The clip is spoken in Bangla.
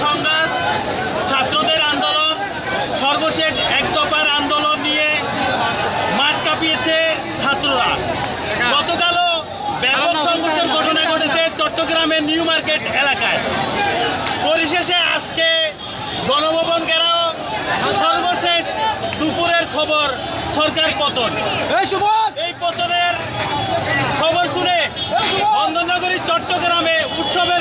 সংঘাত, ছাত্রদের আন্দোলন, সর্বশেষ এক দফার আন্দোলন নিয়ে মাঠ কাঁপিয়েছে ছাত্ররা। গতকালও ব্যাপক সংঘর্ষের ঘটনা ঘটেছে চট্টগ্রামের নিউ মার্কেট এলাকায়। পরিশেষে আজকে গণভবন ঘেরাও, সর্বশেষ দুপুরের খবর সরকার পতন। এই পতনের খবর শুনে বন্দরনগরী চট্টগ্রামে উৎসবে